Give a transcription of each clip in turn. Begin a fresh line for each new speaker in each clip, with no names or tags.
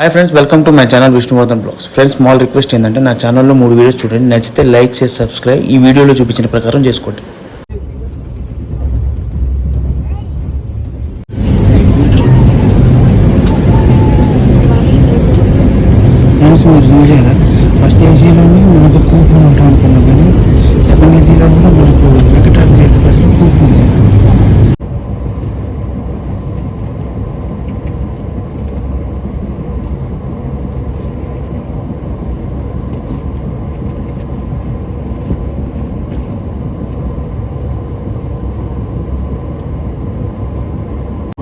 Hi friends, welcome to my channel Vishnuvardhan blogs. Friends, small request ఏంటంటే నా ఛానల్లో 3 videos చూడండి. నచ్చితే లైక్ చేసి సబ్స్క్రైబ్ ఈ వీడియోలో చూపించిన ప్రకారం చేసుకోండి.
ఫ్రెండ్స్, మీరు చూసారా ఫస్ట్ ఏసీలోనే మనకు కూపన్ ఉంటాం అనుకున్నాం, కానీ సెకండ్ ఏసీలో కూడా మనకు వెంకటాద్రి ఎక్స్ప్రెస్లో కూపన్ ఉంది.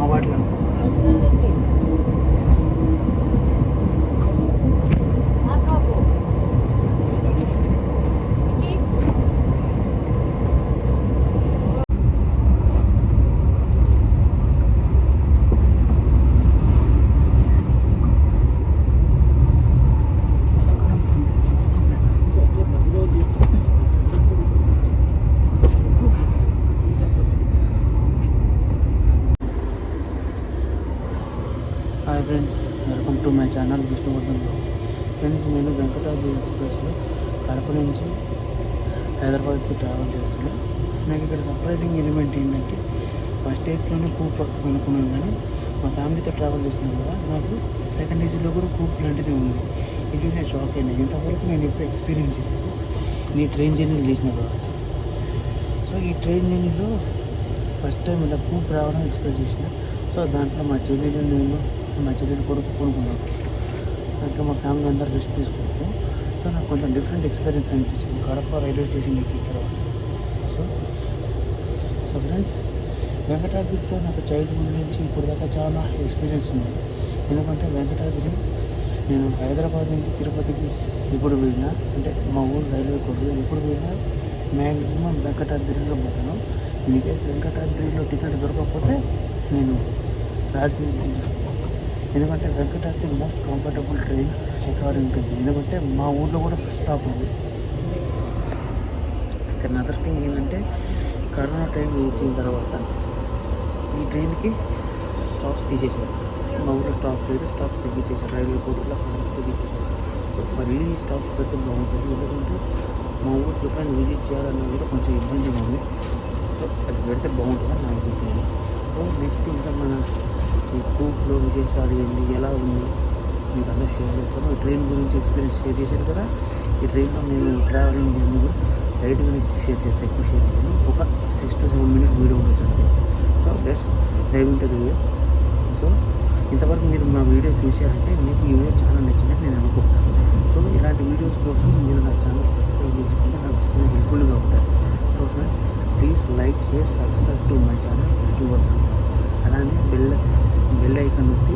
మా వాటిలో hi friends, welcome to my channel Vishnuvardhan blogs. Friends, నేను వెంకటాద్రి ఎక్స్ప్రెస్లో కడప నుంచి హైదరాబాద్కి ట్రావెల్ చేస్తున్నాను. నాకు ఇక్కడ సర్ప్రైజింగ్ ఎలిమెంట్ ఏంటంటే ఫస్ట్ ఏసీలోనే కూప్ వస్తుంది అనుకున్నాను, కానీ మా ఫ్యామిలీతో ట్రావెల్ చేస్తున్నాను కదా, నాకు సెకండ్ ఏసీలో కూడా కూప్ లాంటిది ఉంది. ఇది నేను షాక్ అయినా. ఇంతవరకు నేను ఎప్పుడు ఎక్స్పీరియన్స్ చేయలేదు ఈ ట్రైన్ జర్నీలు చేసిన తర్వాత. సో ఈ ట్రైన్ జర్నీలో ఫస్ట్ టైం ఇలా కూప్ రావడం ఎక్స్పెక్ట్ చేసిన. సో దాంట్లో మా చెల్లెలు, నేను, మా చెల్లెలు కొడుకు కొనుక్కున్నాను. దాంట్లో మా ఫ్యామిలీ అందరూ రెస్ట్ తీసుకుంటాం. సో నాకు కొంచెం డిఫరెంట్ ఎక్స్పీరియన్స్ అనిపించింది కడప రైల్వే స్టేషన్ ఎక్కిన తర్వాత. సో ఫ్రెండ్స్, వెంకటాద్రితో నాకు చైల్డ్హుడ్ నుంచి ఇప్పుడు దాకా చాలా ఎక్స్పీరియన్స్ ఉంది. ఎందుకంటే వెంకటాద్రి నేను హైదరాబాద్ నుంచి తిరుపతికి ఇప్పుడు పోయినా, అంటే మా ఊరు రైల్వే కోడ్లో ఎప్పుడు పోయినా మ్యాక్సిమం వెంకటాద్రిలో పోతాను. ఇన్ కేసు వెంకటాద్రిలో టికెట్ దొరకకపోతే నేను రాజమండ్రి తీసుకుంటాను. ఎందుకంటే Venkatadri most comfortable train according to. ఎందుకంటే మా ఊర్లో కూడా ఫస్ట్ స్టాప్ ఉంది. అయితే అదర్ థింగ్ ఏంటంటే కరోనా టైం వచ్చిన తర్వాత ఈ ట్రైన్కి స్టాప్స్ తీసేశారు. మా ఊళ్ళో స్టాప్ లేదు, స్టాప్స్ తగ్గించేశారు. రైల్వే కోర్టులో అక్కడ తగ్గించేశారు. సో మళ్ళీ స్టాప్స్ పెడితే బాగుంటుంది. ఎందుకంటే మా ఊరికి ఎప్పుడైనా విజిట్ చేయాలన్నా కూడా కొంచెం ఇబ్బందిగా ఉంది. సో అది పెడితే బాగుంటుందని నా అభిప్రాయం. సో నెక్స్ట్ ఇంకా మన ఈ కూప్లో విశేషాలు ఏంటి, ఎలా ఉంది మీకు అందరూ షేర్ చేస్తాను. ఈ ట్రైన్ గురించి ఎక్స్పీరియన్స్ షేర్ చేశాను కదా, ఈ ట్రైన్లో నేను ట్రావెలింగ్ జర్నీ కూడా లైట్గా షేర్ చేస్తే ఎక్కువ షేర్ చేశాను. ఒక 6 to 7 minutes వీడియో ఉండొచ్చు అంతే. So let's dive into the video. So ఇంతవరకు మీరు మా వీడియో చూశారంటే మీకు ఈ వీడియో చాలా నచ్చినట్టు నేను అనుకుంటున్నాను. సో ఇలాంటి వీడియోస్ కోసం మీరు నా ఛానల్ సబ్స్క్రైబ్ చేసుకుంటే నాకు చాలా హెల్ప్ఫుల్గా ఉంటుంది. So friends, please like, share, subscribe to my channel Vishnuvardhan blogs. అలానే బెల్ ఐకాన్ నొక్కి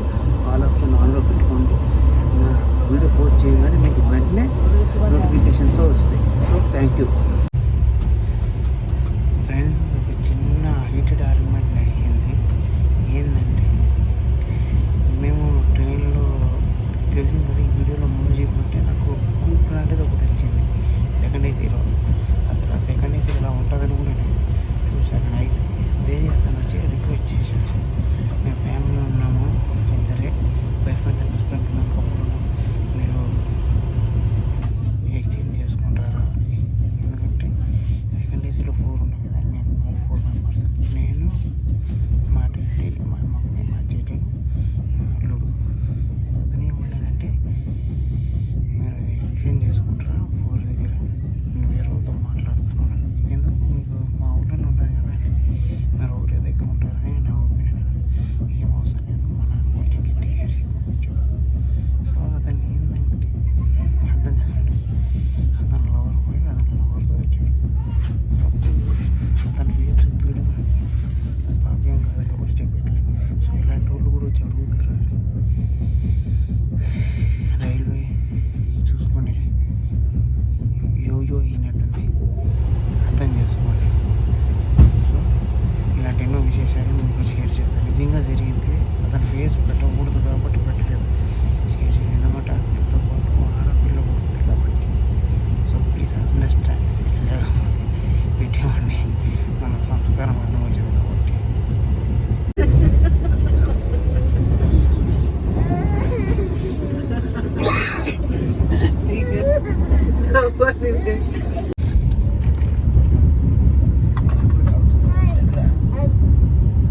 ఆల్ ఆప్షన్ ఆన్లో పెట్టుకోండి. నా వీడియో పోస్ట్ చేయగానే మీకు వెంటనే నోటిఫికేషన్తో వస్తాయి. So thank you friends. ఒక చిన్న హీటెడ్ ఆర్గ్యుమెంట్ నడిచింది. ఏంటంటే మేము ట్రైన్లో తెలిసింది కదా, ఈ వీడియోలో ముందు చెప్పినట్టే నాకు కూప్ లాంటిది ఒకటి వచ్చింది సెకండ్ ఏసీలో. అసలు ఆ సెకండ్ ఏసీ ఇలా ఉంటుందని కూడా నేను చూశాను. అయితే వేరే అతను వచ్చి రిక్వెస్ట్ చేశాను. మేము ఫ్యామిలీ ఉన్నాము, ఇద్దరే వైఫ్ అండ్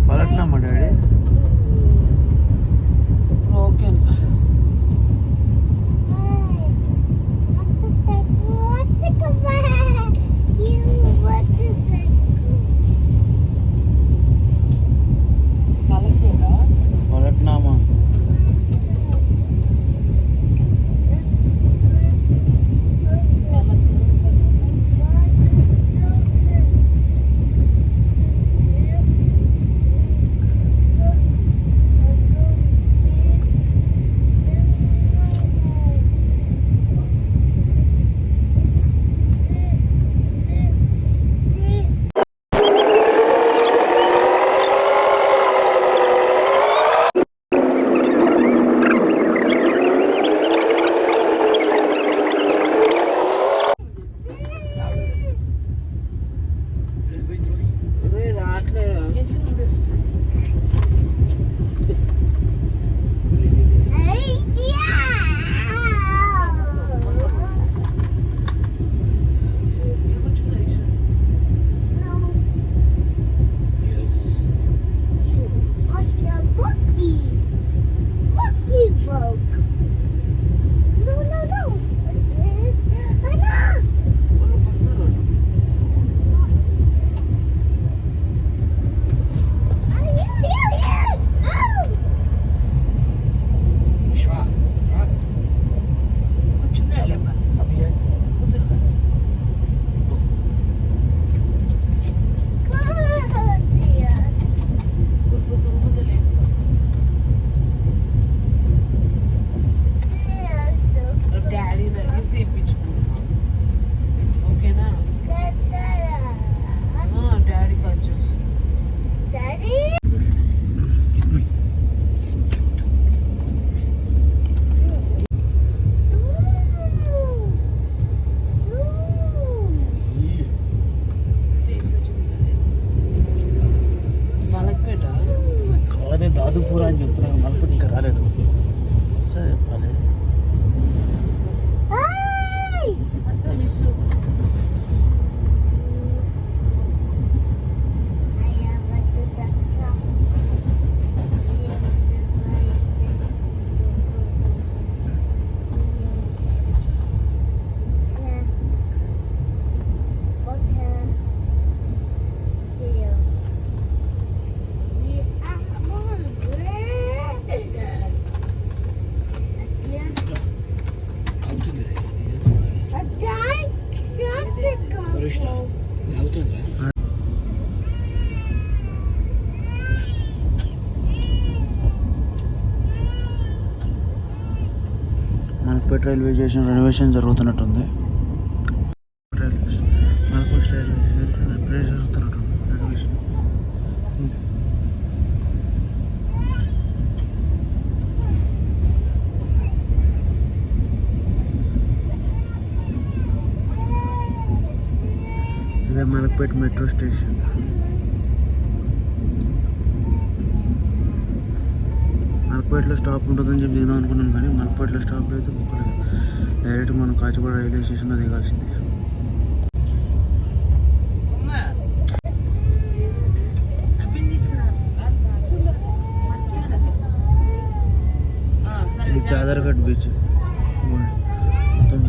పలకనమ్మా డాడీ.
ఓకే
పలకనామా
డాడీ తెప్పించుకుంటాం. ఓకేనా? డాడీ కట్ చేస్తాం. మలక్పేట
అదే దాదుపూర్ అని చెప్తున్నాను. మలపూర్ ఇంకా రాలేదు. సరే చెప్పాలి. మలక్పేట రైల్వే స్టేషన్ రెనోవేషన్ జరుగుతున్నట్టుంది. మలక్పేట రైల్వే స్టేషన్ జరుగుతున్నట్టుంది రెనోవేషన్. ఇదే మలక్పేట మెట్రో స్టేషన్. మలక్పేటలో స్టాప్ ఉంటుందని చెప్పి దిగుదాం అనుకున్నాను, కానీ మలక్పేటలో స్టాప్లో అయితే బుక్కలేదు. డైరెక్ట్ మనం కాచిగూడ రైల్వే స్టేషన్లో దిగాల్సిందే. ఇది చాదర్ఘట్ బీచ్ మొత్తం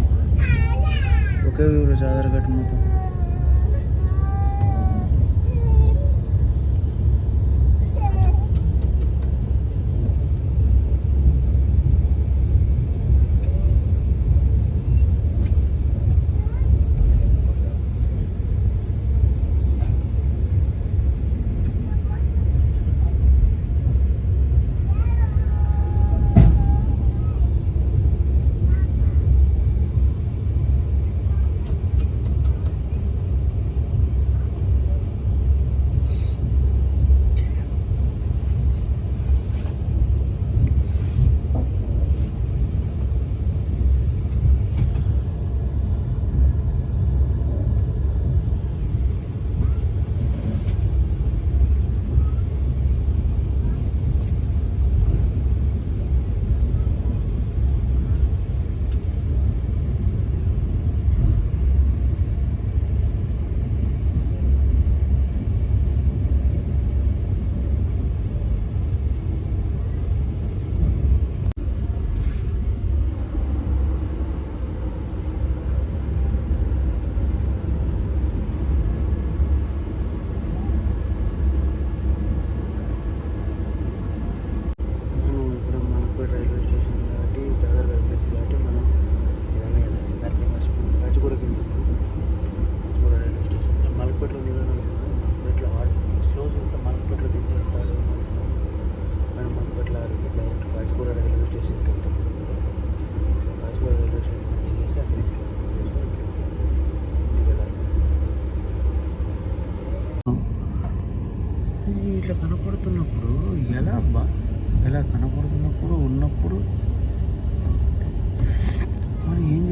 ఒకే వ్యూలో చాదర్ఘట్ మొత్తం.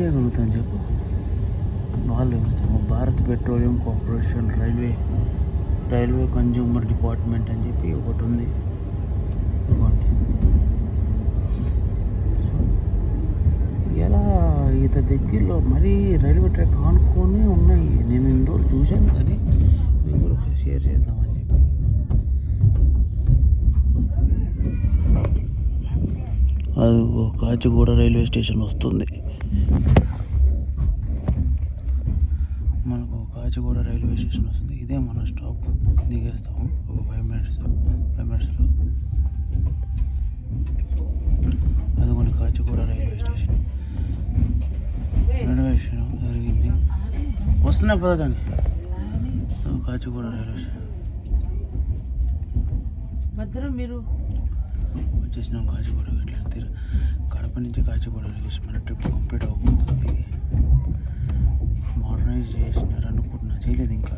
చేయగలుగుతాం చెప్పు? వాళ్ళు Bharat petroleum corporation railway consumer department అని చెప్పి ఒకటి ఉంది. ఇవ్వండి. సో ఇలా ఇంత దగ్గరలో మరీ రైల్వే ట్రాక్ ఆనుకొని ఉన్నాయి. నేను ఇన్ని రోజులు చూశాను కానీ మీకు కూడా ఒకసారి షేర్ చేద్దామని చెప్పి. అది కాచిగూడ రైల్వే స్టేషన్ వస్తుంది. మనకు కాచిగూడ రైల్వే స్టేషన్ వస్తుంది. ఇదే మన స్టాప్. దిగేస్తాము ఒక 5 మినిట్స్లో. అదిగోండి కాచిగూడ రైల్వే స్టేషన్. రెనోవేషన్ జరిగింది. వస్తున్నా పద కానీ. సో కాచిగూడ రైల్వే స్టేషన్
భద్రం మీరు
వచ్చేసినాం. కాచిగూడ ఇట్లా కడప నుంచి కాచిగూడ రైల్వే స్టేషన్. మన ట్రిప్ కంప్లీట్ అవ్వబోతుంది. మోడర్నైజ్ చేసినారు అనుకుంటున్నా, చేయలేదు ఇంకా.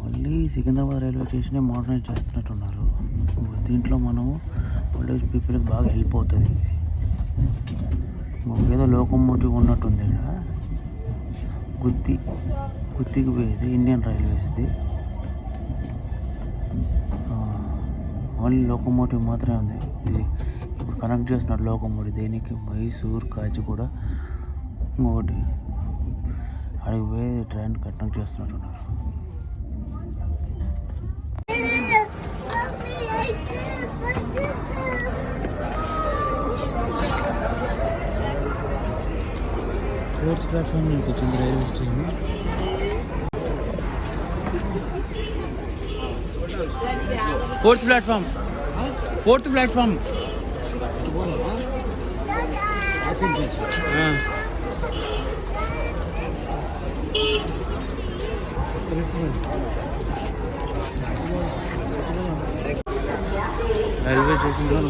ఓన్లీ సికింద్రాబాద్ రైల్వే స్టేషనే మోడర్నైజ్ చేస్తున్నట్టున్నారు. దీంట్లో మనము ఓల్డేజ్ పీపుల్కి బాగా హెల్ప్ అవుతుంది. ఏదో లోకోమోటివ్ ఉన్నట్టుంది ఇక్కడ. గుత్తికి పోయేది ఇండియన్ రైల్వేస్ది. ఓన్లీ లోకోమోటివ్ మాత్రమే ఉంది. ఇది ఇప్పుడు కనెక్ట్ చేస్తున్నారు లోకోమోటివ్. దేనికి? మైసూర్ కాచిగూడ ఇంకొకటి అడిగి పోయి ట్రైన్ కనెక్ట్ చేస్తున్నట్టున్నారు. ఫోర్త్ ప్లాట్ఫామ్ నుంచి వచ్చింది railway station. Fourth platform railway స్టేషన్లో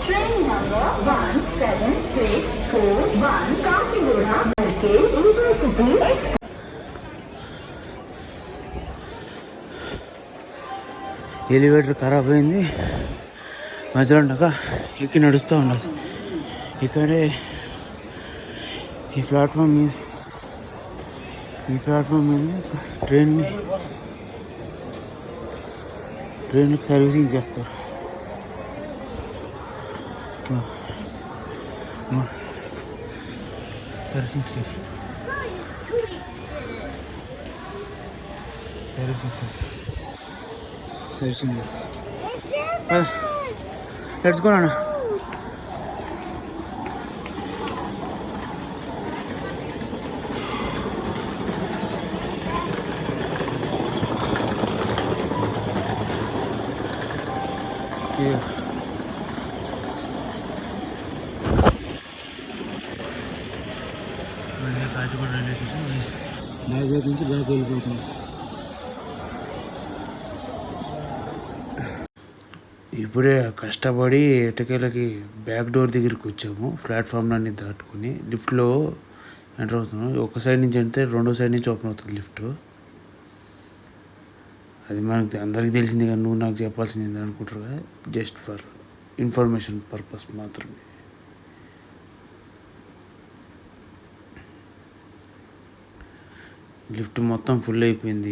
ट्रेन नंबर 17641 काचीगुड़ा के इंटरसिटी।
ఎలివేటర్ ఖరాబ్ అయింది. మధ్యలో ఉండక ఎక్కి నడుస్తూ ఉండదు. ఇక్కడే ఈ ప్లాట్ఫామ్ మీద ట్రైన్కి సర్వీసింగ్ చేస్తారు. సర్వీసింగ్ స్టేషన్ లెట్స్ గో నాన్న. కాచిగూడ రైల్వే స్టేషన్ బ్యాక్ నుంచి బ్యాక్ వెళ్ళిపోతుంది. ఇప్పుడే కష్టపడి ఎటకేలకి బ్యాక్ డోర్ దగ్గరికి వచ్చాము. ప్లాట్ఫామ్ అన్ని దాటుకుని లిఫ్ట్లో ఎంటర్ అవుతున్నాం. ఒక సైడ్ నుంచి అంటే రెండో సైడ్ నుంచి ఓపెన్ అవుతుంది లిఫ్ట్. అది మనకి అందరికీ తెలిసింది కానీ నువ్వు నాకు చెప్పాల్సింది అనుకుంటారు కదా, జస్ట్ ఫర్ ఇన్ఫర్మేషన్ పర్పస్ మాత్రమే. లిఫ్ట్ మొత్తం ఫుల్ అయిపోయింది.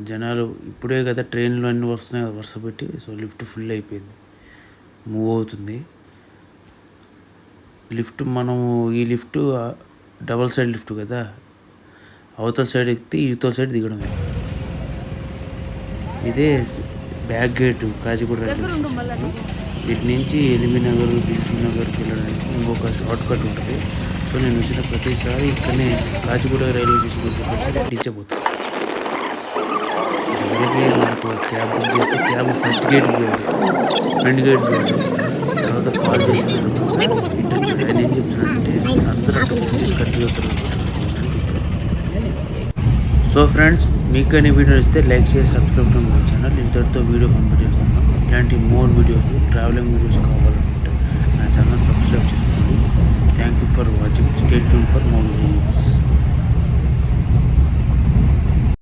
జనాలు ఇప్పుడే కదా ట్రైన్లు అన్నీ వస్తున్నాయి కదా వరుస పెట్టి. సో లిఫ్ట్ ఫుల్ అయిపోయింది, మూవ్ అవుతుంది లిఫ్ట్. మనము ఈ లిఫ్ట్ డబల్ సైడ్ లిఫ్ట్ కదా, అవతల సైడ్ ఎక్కితే ఇవతల సైడ్ దిగడమే. ఇదే బ్యాక్ గేటు కాచిగూడ రైల్వే స్టేషన్కి. ఇటు నుంచి ఎల్బీ నగర్, దిల్సుఖ్ నగర్కి వెళ్ళడానికి ఇంకొక షార్ట్ కట్ ఉంటుంది. సో నేను వచ్చిన ప్రతిసారి ఇక్కడనే కాచిగూడ రైల్వే స్టేషన్ వచ్చినప్పుడు దించబోతాను. ఎవరికి మనకు క్యాబ్ బుక్ చేస్తే క్యాబ్ ఫస్ట్ గేట్ పోయాడు, ఫ్రంట్ గేట్ పోయాడు. తర్వాత కాల్ చేసిన తర్వాత ఇంటర్వ్యూ ఆయన ఏం చెప్తున్నాడంటే అందరూ అక్కడ బుక్ చేసి కరెక్ట్గా వస్తారు. సో ఫ్రెండ్స్, మీకు కానీ వీడియో ఇస్తే లైక్ చేసి సబ్స్క్రైబ్ టు మై ఛానల్. ఇంతటితో వీడియో కంప్లీట్ చేస్తున్నాం. ఇలాంటి మోర్ వీడియోస్, ట్రావెలింగ్ వీడియోస్ కావాలనుకుంటే నా ఛానల్ సబ్స్క్రైబ్ చేసుకోండి. Thank you for watching. Stay tune for more videos.